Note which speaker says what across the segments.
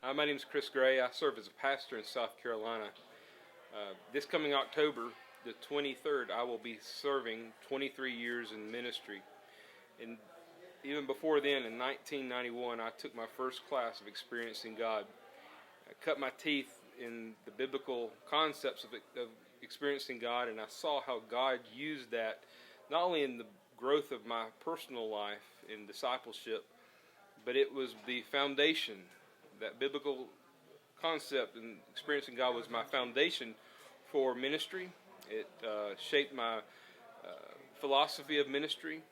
Speaker 1: My name is Chris Gray. I serve as a pastor in South Carolina. This coming October, the 23rd, I will be serving 23 years in ministry. And even before then, in 1991, I took my first class of Experiencing God. I cut my teeth in the biblical concepts of experiencing God, and I saw how God used that not only in the growth of my personal life in discipleship, but it was the foundation. That biblical concept and experiencing God was my foundation for ministry. It shaped my philosophy of ministry,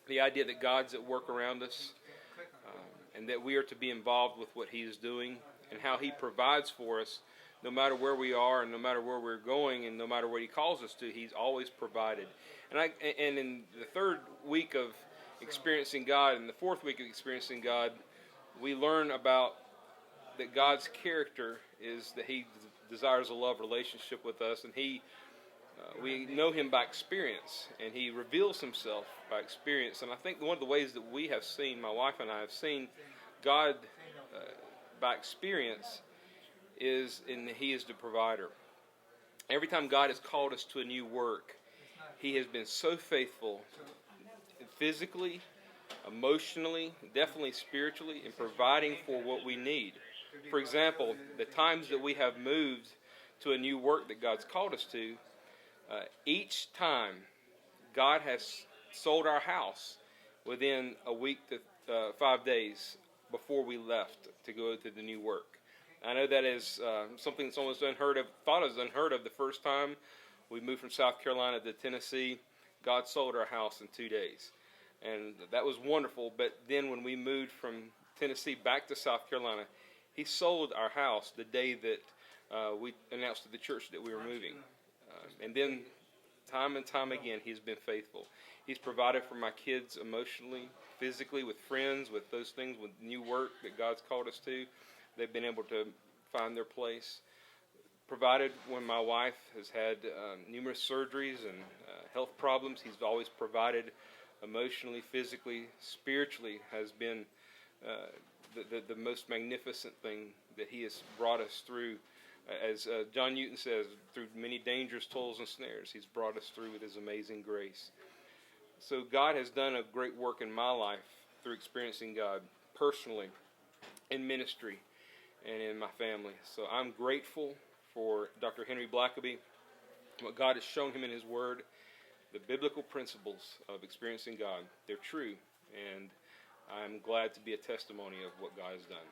Speaker 1: the idea that God's at work around us, and that we are to be involved with what He is doing and how He provides for us no matter where we are and no matter where we're going and no matter what He calls us to. He's always provided. And in the third week of experiencing God and the fourth week of experiencing God, we learn about that God's character is that He desires a love relationship with us, and we know Him by experience, and He reveals Himself by experience. And I think one of the ways that we have seen, my wife and I have seen God by experience, is in He is the provider. Every time God has called us to a new work, He has been so faithful, physically, emotionally, definitely spiritually, in providing for what we need. For example, the times that we have moved to a new work that God's called us to, each time God has sold our house within a week to 5 days before we left to go to the new work. I know that is something that's almost unheard of, thought is unheard of the first time we moved from South Carolina to Tennessee. God sold our house in 2 days. And that was wonderful. But then when we moved from Tennessee back to South Carolina, He sold our house the day that we announced to the church that we were moving. And then time and time again, He's been faithful. He's provided for my kids emotionally, physically, with friends, with those things, with new work that God's called us to. They've been able to find their place. Provided when my wife has had numerous surgeries and health problems, He's always provided emotionally, physically, spiritually, has been the most magnificent thing that He has brought us through. As John Newton says, through many dangers, toils, and snares, He's brought us through with His amazing grace. So God has done a great work in my life through experiencing God personally, in ministry, and in my family. So I'm grateful for Dr. Henry Blackaby, what God has shown him in His Word, the biblical principles of experiencing God. They're true, and I'm glad to be a testimony of what God has done.